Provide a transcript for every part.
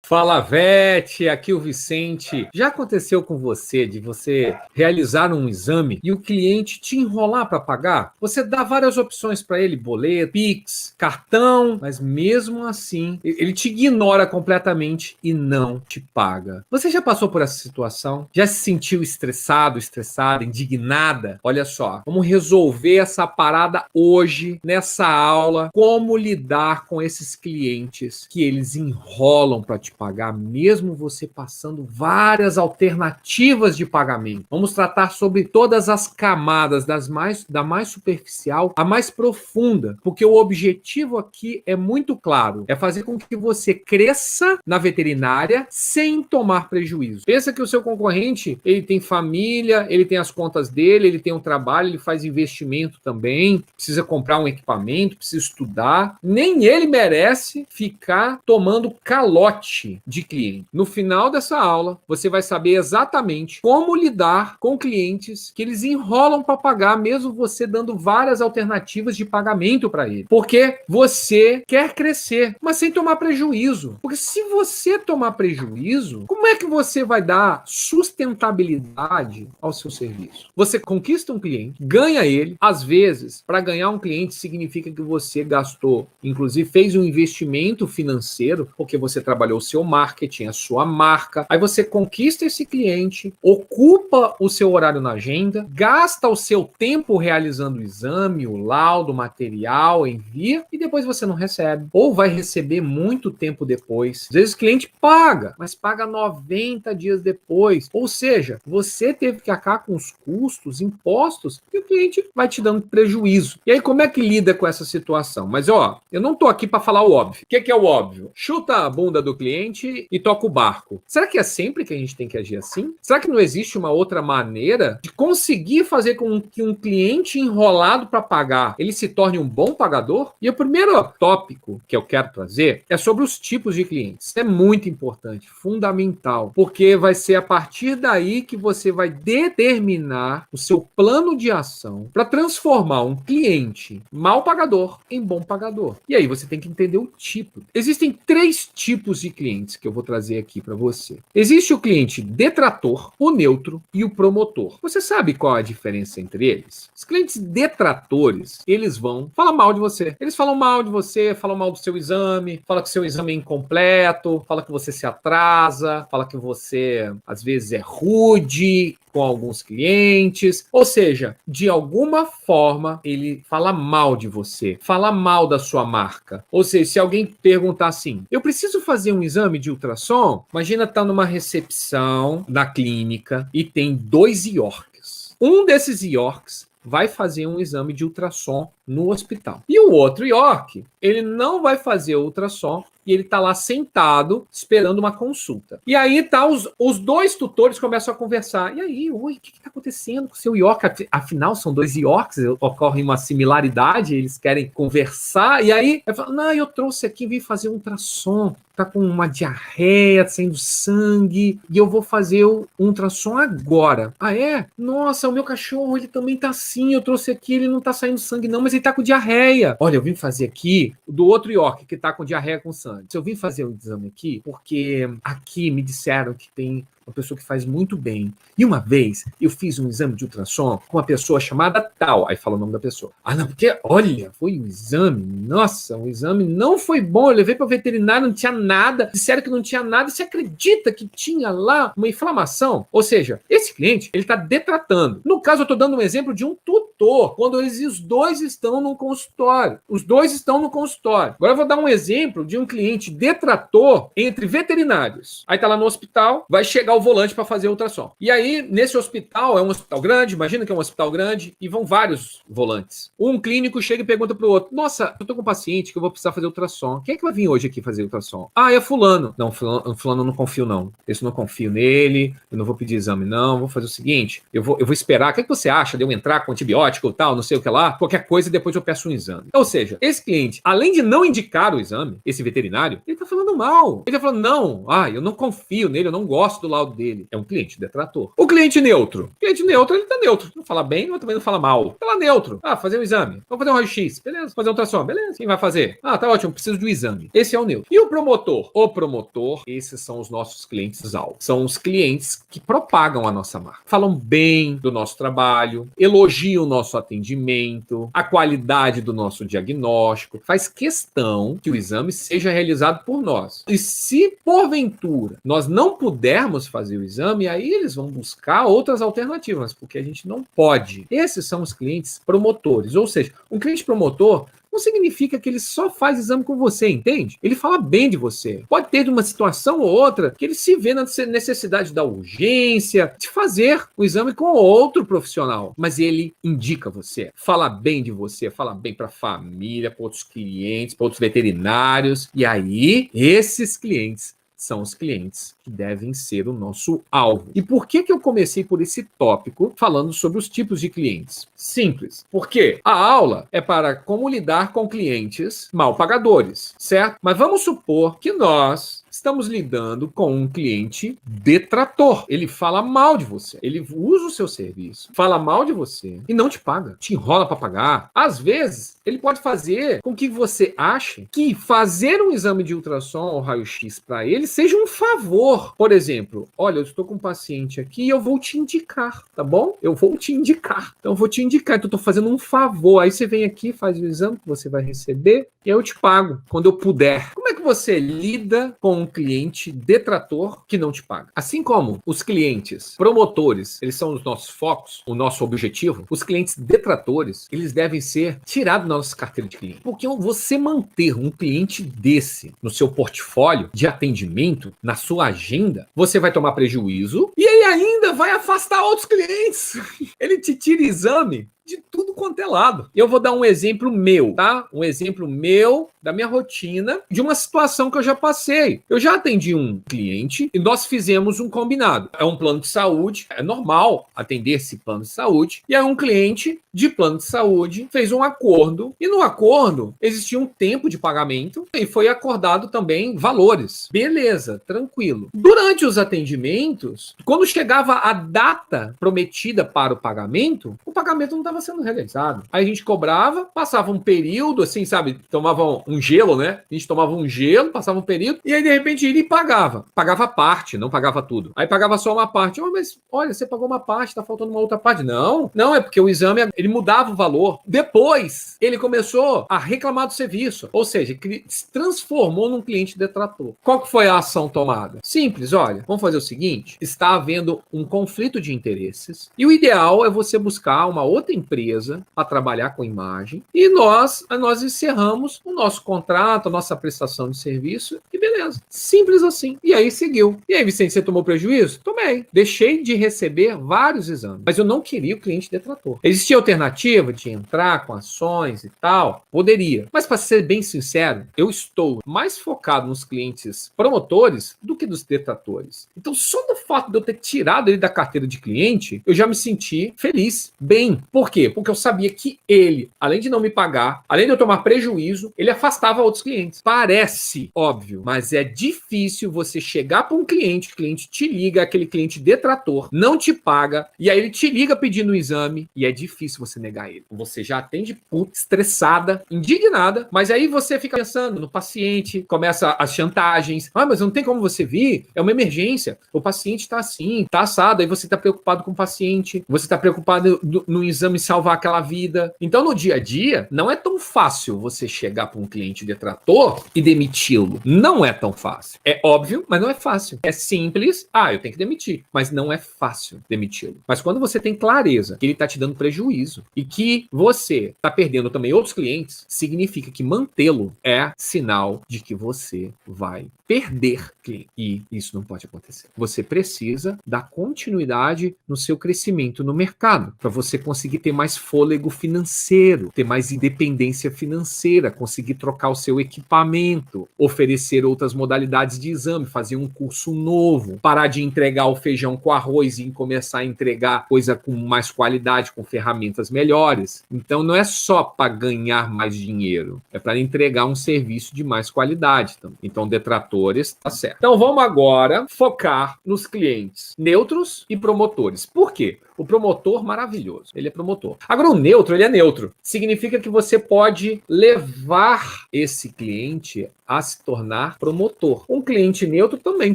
Fala, Vete, aqui o Vicente. Já aconteceu com você de você realizar um exame e o cliente te enrolar para pagar? Você dá várias opções para ele, boleto, Pix, cartão, mas mesmo assim ele te ignora completamente e não te paga. Você já passou por essa situação? Já se sentiu estressado, estressada, indignada? Olha só, vamos resolver essa parada hoje nessa aula. Como lidar com esses clientes que eles enrolam para te pagar, mesmo você passando várias alternativas de pagamento. Vamos tratar sobre todas as camadas, da mais superficial à mais profunda, porque o objetivo aqui é muito claro, é fazer com que você cresça na veterinária sem tomar prejuízo. Pensa que o seu concorrente, ele tem família, ele tem as contas dele, ele tem um trabalho, ele faz investimento também, precisa comprar um equipamento, precisa estudar, nem ele merece ficar tomando calote de cliente. No final dessa aula, você vai saber exatamente como lidar com clientes que eles enrolam para pagar, mesmo você dando várias alternativas de pagamento para ele. Porque você quer crescer, mas sem tomar prejuízo. Porque se você tomar prejuízo, como é que você vai dar sustentabilidade ao seu serviço? Você conquista um cliente, ganha ele. Às vezes, para ganhar um cliente significa que você gastou, inclusive fez um investimento financeiro, porque você trabalhou o seu marketing, a sua marca. Aí você conquista esse cliente, ocupa o seu horário na agenda, gasta o seu tempo realizando o exame, o laudo, o material, envia, e depois você não recebe. Ou vai receber muito tempo depois. Às vezes o cliente paga, mas paga 90 dias depois. Ou seja, você teve que arcar com os custos, impostos, e o cliente vai te dando prejuízo. E aí como é que lida com essa situação? Mas ó, eu não tô aqui para falar o óbvio. O que é o óbvio? Chuta a bunda do cliente e toca o barco. Será que é sempre que a gente tem que agir assim? Será que não existe uma outra maneira de conseguir fazer com que um cliente enrolado para pagar, ele se torne um bom pagador? E o primeiro tópico que eu quero trazer é sobre os tipos de clientes. Isso é muito importante, fundamental, porque vai ser a partir daí que você vai determinar o seu plano de ação para transformar um cliente mal pagador em bom pagador. E aí você tem que entender o tipo. Existem 3 tipos de clientes que eu vou trazer aqui para você. Existe o cliente detrator, o neutro e o promotor. Você sabe qual é a diferença entre eles? Os clientes detratores, eles vão falar mal de você. Eles falam mal de você, falam mal do seu exame, falam que o seu exame é incompleto, falam que você se atrasa, falam que você às vezes é rude com alguns clientes, ou seja, de alguma forma ele fala mal de você, fala mal da sua marca. Ou seja, se alguém perguntar assim, eu preciso fazer um exame de ultrassom, imagina estar numa recepção na clínica e tem 2 Yorks. Um desses Yorks vai fazer um exame de ultrassom no hospital. E o outro York, ele não vai fazer ultrassom e ele tá lá sentado esperando uma consulta. E aí tá os 2 tutores começam a conversar. E aí, oi, o que tá acontecendo com o seu York? Afinal, são 2 Yorks, ocorre uma similaridade, eles querem conversar. E aí, eu falo, não, eu trouxe aqui, vim fazer um ultrassom. Tá com uma diarreia, saindo sangue, e eu vou fazer o ultrassom agora. Ah, é? Nossa, o meu cachorro, ele também tá assim, eu trouxe aqui, ele não tá saindo sangue não, mas ele tá com diarreia. Olha, eu vim fazer aqui do outro York, que tá com diarreia com sangue. Eu vim fazer o exame aqui, porque aqui me disseram que tem uma pessoa que faz muito bem. E uma vez eu fiz um exame de ultrassom com uma pessoa chamada tal. Aí fala o nome da pessoa. Ah, não, porque, olha, foi um exame. Nossa, o exame não foi bom. Eu levei para o veterinário, não tinha nada. Disseram que não tinha nada. Você acredita que tinha lá uma inflamação? Ou seja, esse cliente, ele está detratando. No caso, eu estou dando um exemplo de um tutor, quando os 2 estão no consultório. Os 2 estão no consultório. Agora eu vou dar um exemplo de um cliente detrator entre veterinários. Aí tá lá no hospital, vai chegar o volante para fazer ultrassom. E aí, nesse hospital, é um hospital grande, imagina que é um hospital grande, e vão vários volantes. Um clínico chega e pergunta pro outro, nossa, eu tô com um paciente que eu vou precisar fazer ultrassom. Quem é que vai vir hoje aqui fazer ultrassom? Ah, é fulano. Não, fulano eu não confio não. Esse eu não confio nele, eu não vou pedir exame não, vou fazer o seguinte, eu vou esperar. O que é que você acha de eu entrar com antibiótico? antibiótico, tal, não sei o que lá, qualquer coisa, depois eu peço um exame. Ou seja, esse cliente, além de não indicar o exame, esse veterinário, ele tá falando mal. Ele tá falando, não, eu não confio nele, eu não gosto do laudo dele. É um cliente detrator. O cliente neutro. O cliente neutro, ele tá neutro. Não fala bem, mas também não fala mal. Tá lá neutro. Fazer um exame. Vamos fazer um raio-x. Beleza. Fazer um ultrassom. Beleza. Quem vai fazer? Tá ótimo, preciso do exame. Esse é o neutro. E o promotor? O promotor, esses são os nossos clientes-alvo. São os clientes que propagam a nossa marca. Falam bem do nosso trabalho, elogiam o nosso atendimento, a qualidade do nosso diagnóstico, faz questão que o exame seja realizado por nós. E se, porventura, nós não pudermos fazer o exame, aí eles vão buscar outras alternativas, porque a gente não pode. Esses são os clientes promotores, ou seja, um cliente promotor não significa que ele só faz exame com você, entende? Ele fala bem de você. Pode ter de uma situação ou outra que ele se vê na necessidade da urgência de fazer o exame com outro profissional, mas ele indica você, fala bem de você, fala bem para a família, para outros clientes, para outros veterinários, e aí esses clientes são os clientes que devem ser o nosso alvo. E por que eu comecei por esse tópico falando sobre os tipos de clientes? Simples. Porque a aula é para como lidar com clientes mal pagadores, certo? Mas vamos supor que nós estamos lidando com um cliente detrator. Ele fala mal de você. Ele usa o seu serviço, fala mal de você e não te paga. Te enrola para pagar. Às vezes, ele pode fazer com que você ache que fazer um exame de ultrassom ou raio-x para ele seja um favor. Por exemplo, olha, eu estou com um paciente aqui e eu vou te indicar, tá bom? Eu vou te indicar. Então, eu vou te indicar. Então, eu estou fazendo um favor. Aí você vem aqui, faz o exame que você vai receber e aí eu te pago quando eu puder. Como é que você lida com um cliente detrator que não te paga? Assim como os clientes promotores, eles são os nossos focos, o nosso objetivo, os clientes detratores, eles devem ser tirados da nossa carteira de cliente. Porque você manter um cliente desse no seu portfólio de atendimento, na sua agenda, você vai tomar prejuízo e ele ainda vai afastar outros clientes. Ele te tira exame de tudo quanto é lado. Eu vou dar um exemplo meu, tá? Um exemplo meu, da minha rotina, de uma situação que eu já passei. Eu já atendi um cliente e nós fizemos um combinado. É um plano de saúde, é normal atender esse plano de saúde. E aí um cliente de plano de saúde fez um acordo e no acordo existia um tempo de pagamento e foi acordado também valores. Beleza, tranquilo. Durante os atendimentos, quando chegava a data prometida para o pagamento não estava sendo realizado. Aí a gente cobrava, passava um período, assim, sabe? Tomava um gelo, né? A gente tomava um gelo, passava um período, e aí de repente ele pagava. Pagava parte, não pagava tudo. Aí pagava só uma parte. Mas olha, você pagou uma parte, tá faltando uma outra parte. Não, é porque o exame, ele mudava o valor. Depois, ele começou a reclamar do serviço. Ou seja, ele se transformou num cliente detrator. Qual que foi a ação tomada? Simples, olha, vamos fazer o seguinte, está havendo um conflito de interesses, e o ideal é você buscar uma outra empresa para trabalhar com imagem e nós encerramos o nosso contrato, a nossa prestação de serviço e beleza. Simples assim. E aí seguiu. E aí, Vicente, você tomou prejuízo? Tomei. Deixei de receber vários exames, mas eu não queria o cliente detrator. Existia alternativa de entrar com ações e tal? Poderia. Mas para ser bem sincero, eu estou mais focado nos clientes promotores do que dos detratores. Então, só do fato de eu ter tirado ele da carteira de cliente, eu já me senti feliz, bem. Por quê? Porque eu sabia que ele, além de não me pagar, além de eu tomar prejuízo, ele afastava outros clientes. Parece óbvio, mas é difícil você chegar para um cliente, o cliente te liga, aquele cliente detrator, não te paga, e aí ele te liga pedindo um exame, e é difícil você negar ele. Você já atende estressada, indignada, mas aí você fica pensando no paciente, começa as chantagens. Mas não tem como você vir, é uma emergência. O paciente está assim, está assado, aí você está preocupado com o paciente, você está preocupado no exame salvar aquela vida. Então, no dia a dia, não é tão fácil você chegar para um cliente detrator e demiti-lo. Não é tão fácil. É óbvio, mas não é fácil. É simples, eu tenho que demitir. Mas não é fácil demiti-lo. Mas quando você tem clareza que ele está te dando prejuízo e que você está perdendo também outros clientes, significa que mantê-lo é sinal de que você vai perder cliente. E isso não pode acontecer. Você precisa dar continuidade no seu crescimento no mercado, para você conseguir ter mais fôlego financeiro, ter mais independência financeira, conseguir trocar o seu equipamento, oferecer outras modalidades de exame, fazer um curso novo, parar de entregar o feijão com arroz e começar a entregar coisa com mais qualidade, com ferramentas contas melhores. Então, não é só para ganhar mais dinheiro, é para entregar um serviço de mais qualidade também. Então, detratores, tá certo. Então, vamos agora focar nos clientes neutros e promotores. Por quê? O promotor, maravilhoso, ele é promotor. Agora, o neutro, ele é neutro. Significa que você pode levar esse cliente a se tornar promotor. Um cliente neutro também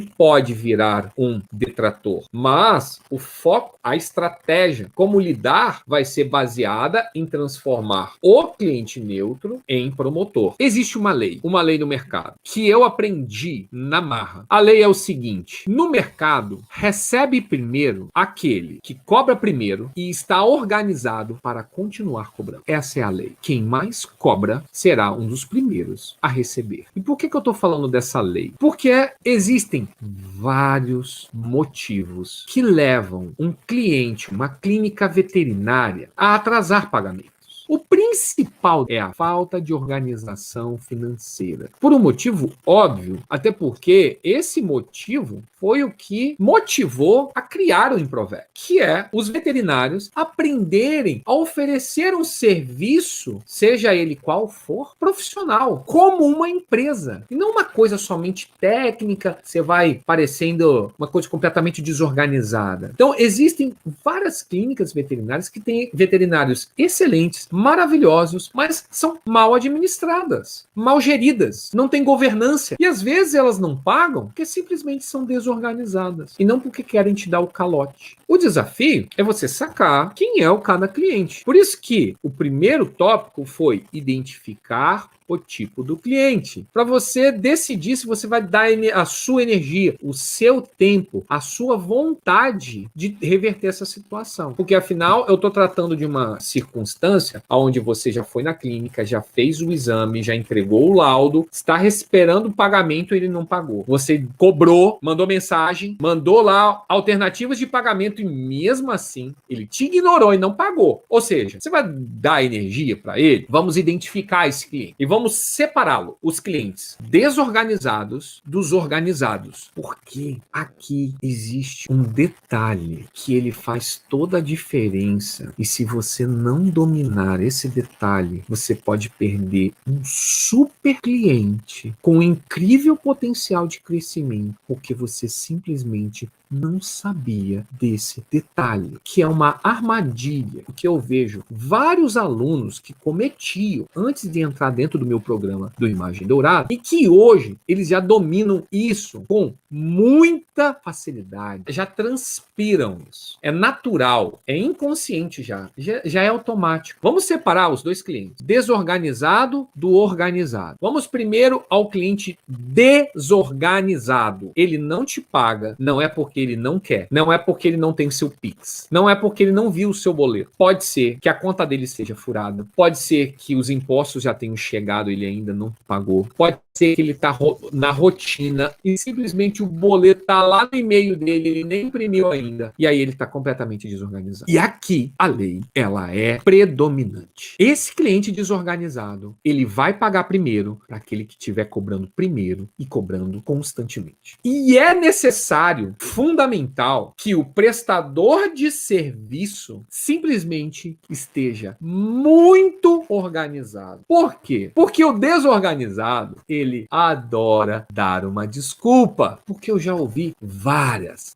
pode virar um detrator, mas o foco, a estratégia, como lidar, vai ser baseada em transformar o cliente neutro em promotor. Existe uma lei no mercado, que eu aprendi na marra. A lei é o seguinte: no mercado, recebe primeiro aquele que cobra primeiro e está organizado para continuar cobrando. Essa é a lei. Quem mais cobra será um dos primeiros a receber. E por que eu estou falando dessa lei? Porque existem vários motivos que levam um cliente, uma clínica veterinária, a atrasar pagamentos. O principal é a falta de organização financeira. Por um motivo óbvio, até porque esse motivo foi o que motivou a criar o Improvet, que é os veterinários aprenderem a oferecer um serviço, seja ele qual for, profissional, como uma empresa. E não uma coisa somente técnica, você vai parecendo uma coisa completamente desorganizada. Então, existem várias clínicas veterinárias que têm veterinários excelentes, maravilhosos, mas são mal administradas, mal geridas, não tem governança. E às vezes elas não pagam porque simplesmente são desorganizadas e não porque querem te dar o calote. O desafio é você sacar quem é o cada cliente. Por isso que o primeiro tópico foi identificar o tipo do cliente, para você decidir se você vai dar a sua energia, o seu tempo, a sua vontade de reverter essa situação. Porque afinal, eu estou tratando de uma circunstância onde você já foi na clínica, já fez o exame, já entregou o laudo, está esperando o pagamento e ele não pagou. Você cobrou, mandou mensagem, mandou lá alternativas de pagamento e mesmo assim ele te ignorou e não pagou. Ou seja, você vai dar energia para ele? Vamos identificar esse cliente e vamos separá-lo, os clientes desorganizados dos organizados. Porque aqui existe um detalhe que ele faz toda a diferença. E se você não dominar esse detalhe, você pode perder um super cliente com um incrível potencial de crescimento, porque você simplesmente não sabia desse detalhe, que é uma armadilha, que eu vejo vários alunos que cometiam antes de entrar dentro do meu programa do Imagem Dourada e que hoje eles já dominam isso com muita facilidade, já transpiram isso. É natural, é inconsciente já é automático. Vamos separar os dois clientes, desorganizado do organizado. Vamos primeiro ao cliente desorganizado. Ele não te paga, não é porque ele não quer, não é porque ele não tem seu Pix, não é porque ele não viu o seu boleto. Pode ser que a conta dele esteja furada, pode ser que os impostos já tenham chegado e ele ainda não pagou, pode ser que ele está na rotina e simplesmente o boleto está lá no e-mail dele, ele nem imprimiu ainda, e aí ele está completamente desorganizado. E aqui a lei, ela é predominante. Esse cliente desorganizado, ele vai pagar primeiro para aquele que estiver cobrando primeiro e cobrando constantemente. E é necessário, fundamental, que o prestador de serviço simplesmente esteja muito organizado. Por quê? Porque o desorganizado, ele adora dar uma desculpa. Porque eu já ouvi várias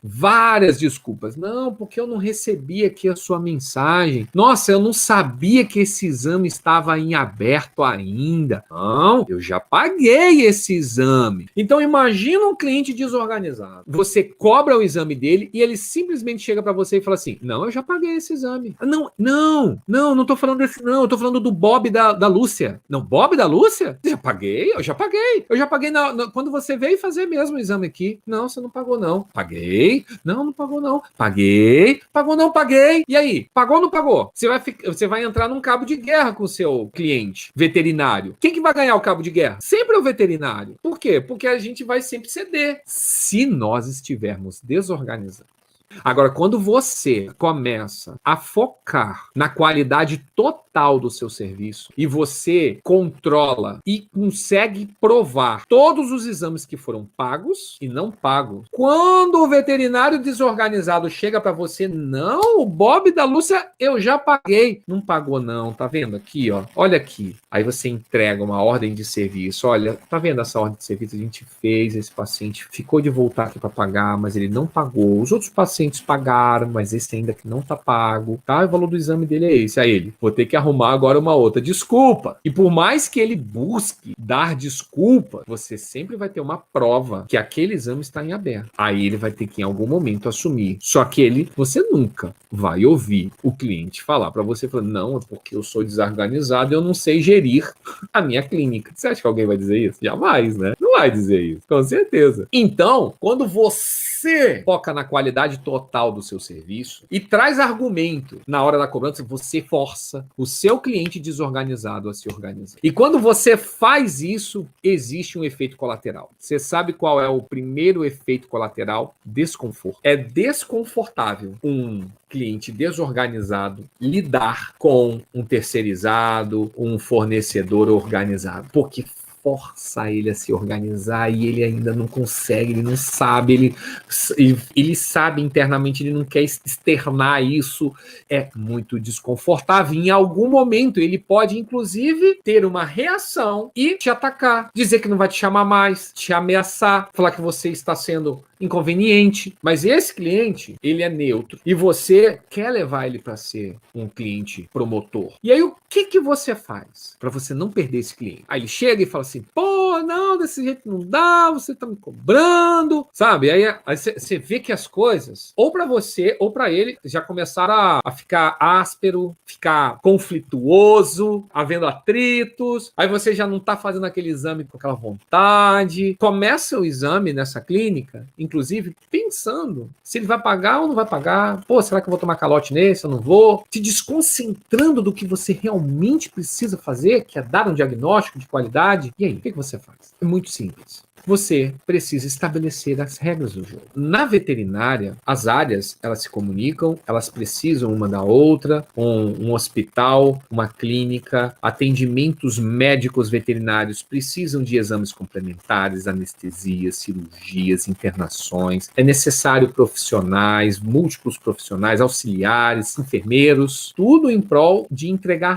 desculpas. Não, porque eu não recebi aqui a sua mensagem. Nossa, eu não sabia que esse exame estava em aberto ainda. Não, eu já paguei esse exame. Então imagina um cliente desorganizado. Você cobra o exame dele e ele simplesmente chega para você e fala assim: não, eu já paguei esse exame. Não tô falando desse, não, eu tô falando do Bob da Lúcia. Não, Bob da Lúcia? Eu já paguei quando você veio fazer mesmo o exame aqui. Não, você não pagou não. Paguei. Não pagou não. Paguei. Pagou não, paguei. E aí, pagou ou não pagou? Você vai entrar num cabo de guerra com o seu cliente veterinário. Quem que vai ganhar o cabo de guerra? Sempre é o veterinário. Por quê? Porque a gente vai sempre ceder. Se nós estivermos desorganizados, Agora, quando você começa a focar na qualidade total do seu serviço e você controla e consegue provar todos os exames que foram pagos e não pagos, quando o veterinário desorganizado chega para você, não, o Bob da Lúcia eu já paguei. Não pagou não, tá vendo aqui, ó? Olha aqui. Aí você entrega uma ordem de serviço. Olha, tá vendo essa ordem de serviço? A gente fez, esse paciente ficou de voltar aqui para pagar, mas ele não pagou. Os outros pacientes pagaram, mas esse ainda que não tá pago, tá? O valor do exame dele é esse. Aí ele, vou ter que arrumar agora uma outra desculpa. E por mais que ele busque dar desculpa, você sempre vai ter uma prova que aquele exame está em aberto. Aí ele vai ter que em algum momento assumir. Só que você nunca vai ouvir o cliente falar para você, falando, não, é porque eu sou desorganizado e eu não sei gerir a minha clínica. Você acha que alguém vai dizer isso? Jamais, né? Não vai dizer isso, com certeza. Então, quando você foca na qualidade total do seu serviço e traz argumento na hora da cobrança, você força o seu cliente desorganizado a se organizar. E quando você faz isso, existe um efeito colateral. Você sabe qual é o primeiro efeito colateral? Desconforto. É desconfortável um cliente desorganizado lidar com um terceirizado, um fornecedor organizado, porque força ele a se organizar e ele ainda não consegue, ele não sabe, ele sabe internamente, ele não quer externar isso, é muito desconfortável. Em algum momento ele pode, inclusive, ter uma reação e te atacar, dizer que não vai te chamar mais, te ameaçar, falar que você está sendo inconveniente, mas esse cliente, ele é neutro e você quer levar ele para ser um cliente promotor. E aí o que você faz para você não perder esse cliente? Aí ele chega e fala assim, pô, não, desse jeito não dá, você tá me cobrando, sabe? Aí você vê que as coisas, ou para você ou para ele, já começaram a ficar áspero, ficar conflituoso, havendo atritos, aí você já não tá fazendo aquele exame com aquela vontade, começa o exame nessa clínica, inclusive, pensando se ele vai pagar ou não vai pagar. Pô, será que eu vou tomar calote nesse? Eu não vou. Se desconcentrando do que você realmente precisa fazer, que é dar um diagnóstico de qualidade. E aí, o que você faz? É muito simples. Você precisa estabelecer as regras do jogo. Na veterinária, as áreas, elas se comunicam, elas precisam uma da outra, um hospital, uma clínica, atendimentos médicos veterinários precisam de exames complementares, anestesias, cirurgias, internações. É necessário profissionais, múltiplos profissionais, auxiliares, enfermeiros, tudo em prol de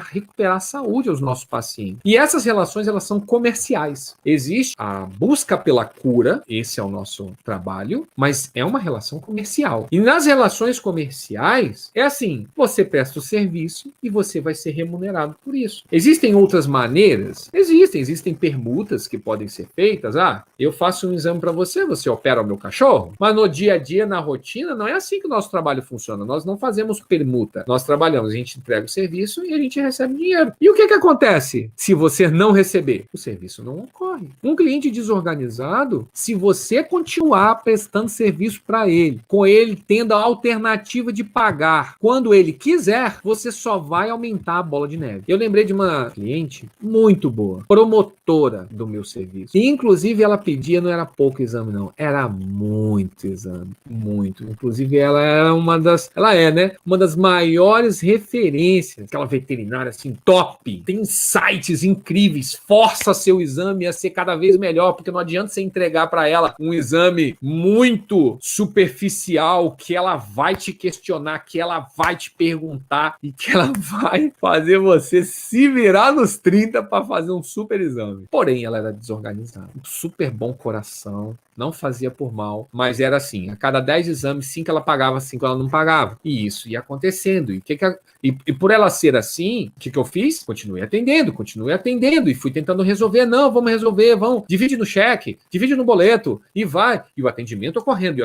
recuperar a saúde aos nossos pacientes. E essas relações, elas são comerciais. Existe a busca pela cura, esse é o nosso trabalho, mas é uma relação comercial. E nas relações comerciais, é assim, você presta o serviço e você vai ser remunerado por isso. Existem outras maneiras? Existem permutas que podem ser feitas. Ah, eu faço um exame para você, você opera o meu cachorro, mas no dia a dia, na rotina, não é assim que o nosso trabalho funciona. Nós não fazemos permuta. Nós trabalhamos, a gente entrega o serviço e a gente recebe dinheiro. E o que acontece se você não receber? O serviço não ocorre. Um cliente desorganizado, se você continuar prestando serviço para ele, com ele tendo a alternativa de pagar quando ele quiser, você só vai aumentar a bola de neve. Eu lembrei de uma cliente muito boa, promotora do meu serviço. E, inclusive, ela pedia, não era pouco exame, não. Era muito exame. Muito. Inclusive, ela era uma das maiores referências. Aquela veterinária, assim, top. Tem sites incríveis. Força seu exame a ser cada vez melhor, porque não adianta você entregar para ela um exame muito superficial, que ela vai te questionar, que ela vai te perguntar e que ela vai fazer você se virar nos 30 para fazer um super exame. Porém, ela era desorganizada. Um super bom coração, não fazia por mal, mas era assim, a cada 10 exames, 5 ela pagava, 5 ela não pagava. E isso ia acontecendo. E por ela ser assim, o que eu fiz? Continuei atendendo e fui tentando resolver. Não, vamos resolver, vamos, divide no cheque, divide no boleto e vai. E o atendimento ocorrendo.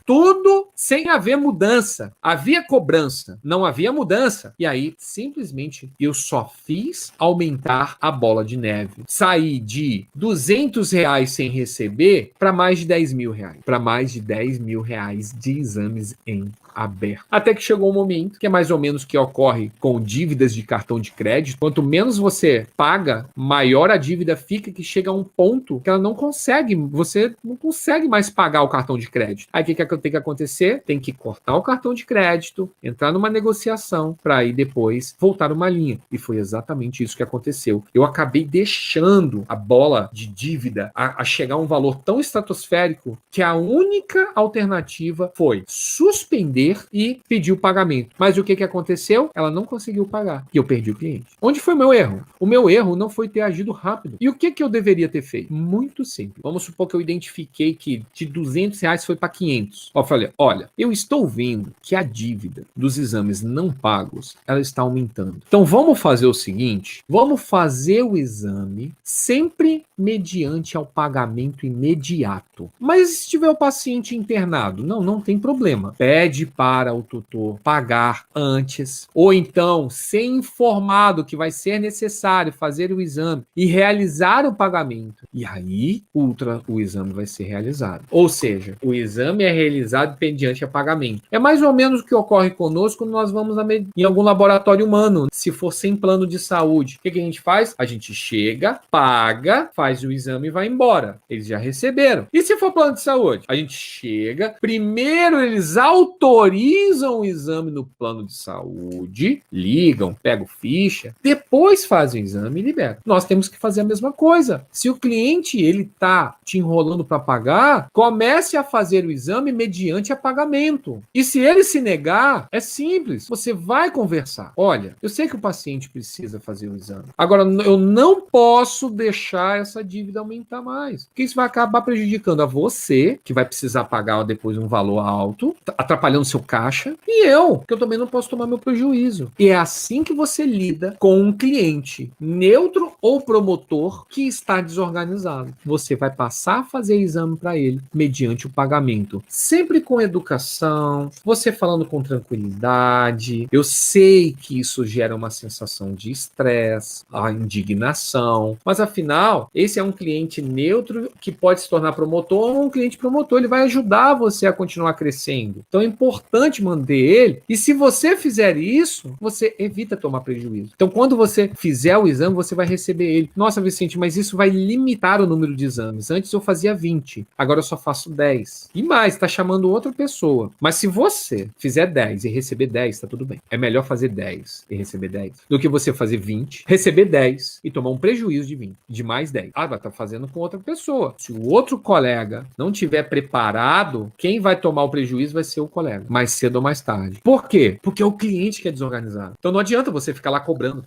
Tudo sem haver mudança. Havia cobrança, não havia mudança. E aí, simplesmente, eu só fiz aumentar a bola de neve. Saí de R$ 200 sem receber para mais de R$ 10.000. Para mais de R$ 10.000 de exames em aberto. Até que chegou um momento, que é mais ou menos o que ocorre com dívidas de cartão de crédito. Quanto menos você paga, maior a dívida fica, que chega a um ponto que ela não consegue, você não consegue mais pagar o cartão de crédito. Aí o que que tem que acontecer? Tem que cortar o cartão de crédito, entrar numa negociação, para aí depois voltar uma linha. E foi exatamente isso que aconteceu. Eu acabei deixando a bola de dívida a chegar a um valor tão estratosférico que a única alternativa foi suspender e pedir o pagamento. Mas o que aconteceu? Ela não conseguiu pagar e eu perdi o cliente. Onde foi o meu erro? O meu erro não foi ter agido rápido. E o que eu deveria ter feito? Muito simples. Vamos supor que eu identifiquei que de R$ 200 foi para 500. Eu falei, olha, eu estou vendo que a dívida dos exames não pagos, ela está aumentando. Então vamos fazer o seguinte, vamos fazer o exame sempre mediante ao pagamento imediato. Mas se tiver o paciente internado, não tem problema. Pede para o tutor pagar antes, ou então ser informado que vai ser necessário fazer o exame e realizar o pagamento. E aí, o exame vai ser realizado. Ou seja, o exame é realizado mediante a pagamento. É mais ou menos o que ocorre conosco quando nós vamos em algum laboratório humano, se for sem plano de saúde. O que a gente faz? A gente chega, paga, faz o exame e vai embora. Eles já receberam. E se for plano de saúde? A gente chega, primeiro eles autorizam o exame no plano de saúde, ligam, pegam ficha, depois fazem o exame e liberam. Nós temos que fazer a mesma coisa. Se o cliente ele tá te enrolando para pagar, comece a fazer o exame mediante a pagamento. E se ele se negar, é simples. Você vai conversar. Olha, eu sei que o paciente precisa fazer o exame. Agora, eu não posso deixar essa dívida aumentar mais. Porque isso vai acabar prejudicando a você, que vai precisar pagar depois um valor alto, atrapalhando seu caixa, e eu, que eu também não posso tomar meu prejuízo. E é assim que você lida com um cliente neutro ou promotor que está desorganizado. Você vai passar a fazer exame para ele mediante o pagamento. Sempre com educação, você falando com tranquilidade. Eu sei que isso gera uma sensação de estresse, a indignação, mas afinal, esse é um cliente neutro que pode se tornar promotor ou um cliente promotor. Ele vai ajudar você a continuar crescendo. Então é importante manter ele. E se você fizer isso, você evita tomar prejuízo. Então quando você fizer o exame, você vai receber ele. Nossa, Vicente, mas isso vai limitar o número de exames. Antes eu fazia 20, agora eu só faço 10. E mais, está chamando outra pessoa. Mas se você fizer 10 e receber 10, tá tudo bem. É melhor fazer 10 e receber 10 do que você fazer 20, receber 10 e tomar um prejuízo de 20, de mais 10. Ah, vai estar fazendo com outra pessoa. Se o outro colega não tiver preparado, quem vai tomar o prejuízo vai ser o colega, mais cedo ou mais tarde. Por quê? Porque é o cliente que é desorganizado. Então não adianta você ficar lá cobrando,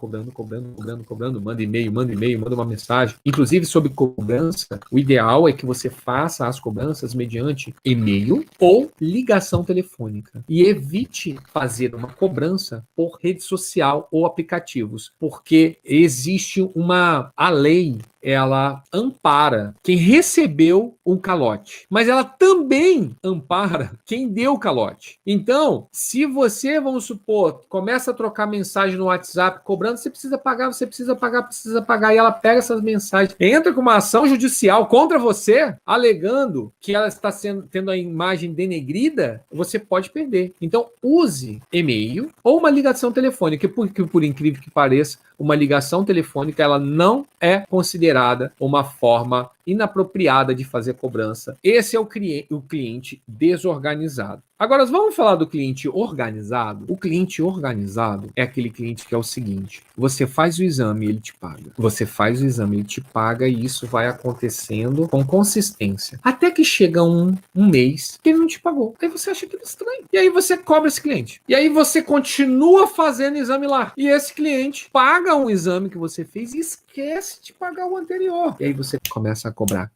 manda e-mail, manda uma mensagem. Inclusive, sobre cobrança, o ideal é que você faça as cobranças mediante e-mail ou ligação telefônica. E evite fazer uma cobrança por rede social ou aplicativos, porque existe a lei, ela ampara quem recebeu um calote, mas ela também ampara quem deu o calote. Então, se você, vamos supor, começa a trocar mensagem no WhatsApp cobrando, você precisa pagar, e ela pega essas mensagens, entra com uma ação judicial contra você, alegando que ela está tendo a imagem denegrida, você pode perder. Então, use e-mail ou uma ligação telefônica, porque por incrível que pareça, uma ligação telefônica ela não é considerada uma forma inapropriada de fazer cobrança. Esse é o cliente desorganizado. Agora, vamos falar do cliente organizado? O cliente organizado é aquele cliente que é o seguinte: você faz o exame e ele te paga. Você faz o exame e ele te paga, e isso vai acontecendo com consistência. Até que chega um mês que ele não te pagou. Aí você acha aquilo estranho. E aí você cobra esse cliente. E aí você continua fazendo exame lá. E esse cliente paga um exame que você fez e esquece de pagar o anterior. E aí você começa a cobrar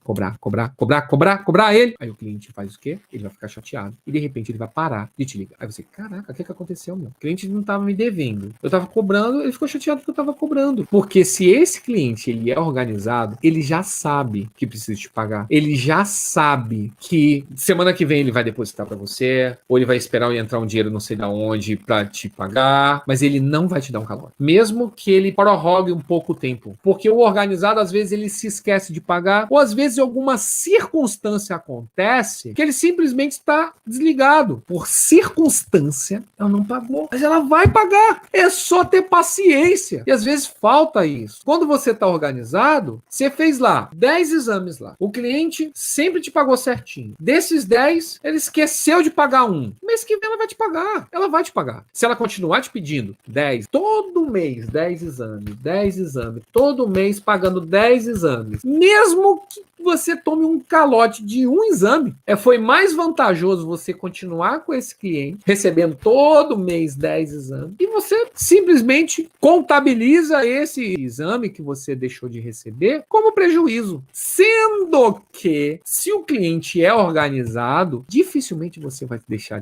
ele. Aí o cliente faz o quê? Ele vai ficar chateado. E de repente ele vai parar de te ligar. Aí você, caraca, o que aconteceu, meu? O cliente não estava me devendo. Eu estava cobrando, ele ficou chateado porque eu estava cobrando. Porque se esse cliente, ele é organizado, ele já sabe que precisa te pagar. Ele já sabe que semana que vem ele vai depositar para você, ou ele vai esperar entrar um dinheiro não sei de onde para te pagar, mas ele não vai te dar um calote. Mesmo que ele prorrogue um pouco o tempo. Porque o organizado, às vezes, ele se esquece de pagar, ou às vezes alguma circunstância acontece que ele simplesmente está desligado. organizado. Por circunstância, ela não pagou. Mas ela vai pagar. É só ter paciência. E às vezes falta isso. Quando você está organizado, você fez lá 10 exames lá. O cliente sempre te pagou certinho. Desses 10, ele esqueceu de pagar um. Mês que vem ela vai te pagar. Ela vai te pagar. Se ela continuar te pedindo 10, todo mês 10 exames, 10 exames, todo mês pagando 10 exames, mesmo que você tome um calote de um exame, foi mais vantajoso você continuar com esse cliente, recebendo todo mês 10 exames, e você simplesmente contabiliza esse exame que você deixou de receber como prejuízo. Sendo que, se o cliente é organizado, dificilmente você vai deixar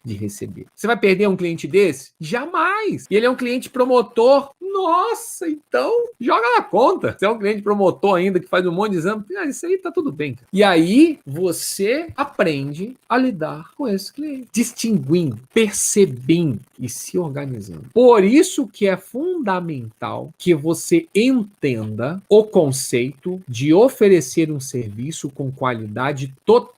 de receber. Você vai perder um cliente desse? Jamais! E ele é um cliente promotor. Nossa, então joga na conta. Se é um cliente promotor ainda que faz um monte de exame, isso aí tá tudo bem. Cara. E aí você aprende a lidar com esse cliente, distinguindo, percebendo e se organizando. Por isso que é fundamental que você entenda o conceito de oferecer um serviço com qualidade total.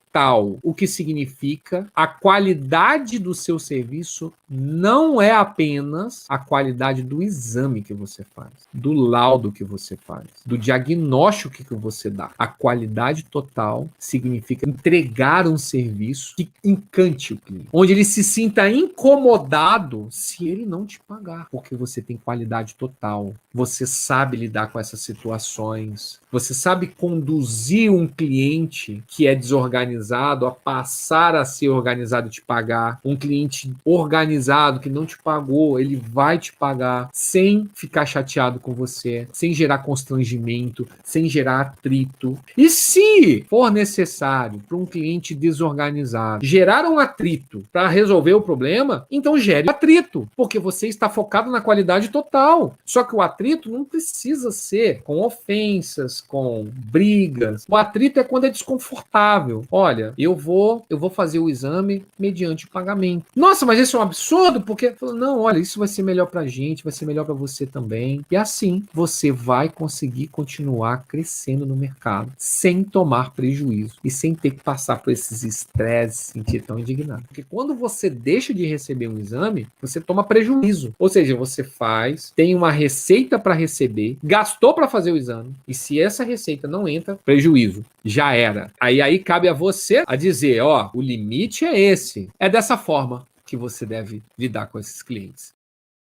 O que significa a qualidade do seu serviço não é apenas a qualidade do exame que você faz, do laudo que você faz, do diagnóstico que você dá. A qualidade total significa entregar um serviço que encante o cliente, onde ele se sinta incomodado se ele não te pagar, porque você tem qualidade total, você sabe lidar com essas situações, você sabe conduzir um cliente que é desorganizado a passar a ser organizado e te pagar. Um cliente organizado que não te pagou, ele vai te pagar sem ficar chateado com você, sem gerar constrangimento, sem gerar atrito. E se for necessário para um cliente desorganizado gerar um atrito para resolver o problema, então gere atrito, porque você está focado na qualidade total. Só que o atrito não precisa ser com ofensas, com brigas. O atrito é quando é desconfortável. Olha, eu vou fazer o exame mediante o pagamento. Nossa, mas isso é um absurdo, porque... Não, olha, isso vai ser melhor pra gente, vai ser melhor pra você também. E assim, você vai conseguir continuar crescendo no mercado, sem tomar prejuízo e sem ter que passar por esses estresses, se sentir tão indignado. Porque quando você deixa de receber um exame, você toma prejuízo. Ou seja, você faz, tem uma receita para receber, gastou para fazer o exame, e se essa receita não entra, prejuízo. Já era. Aí cabe a você a dizer, ó, o limite é esse. É dessa forma que você deve lidar com esses clientes.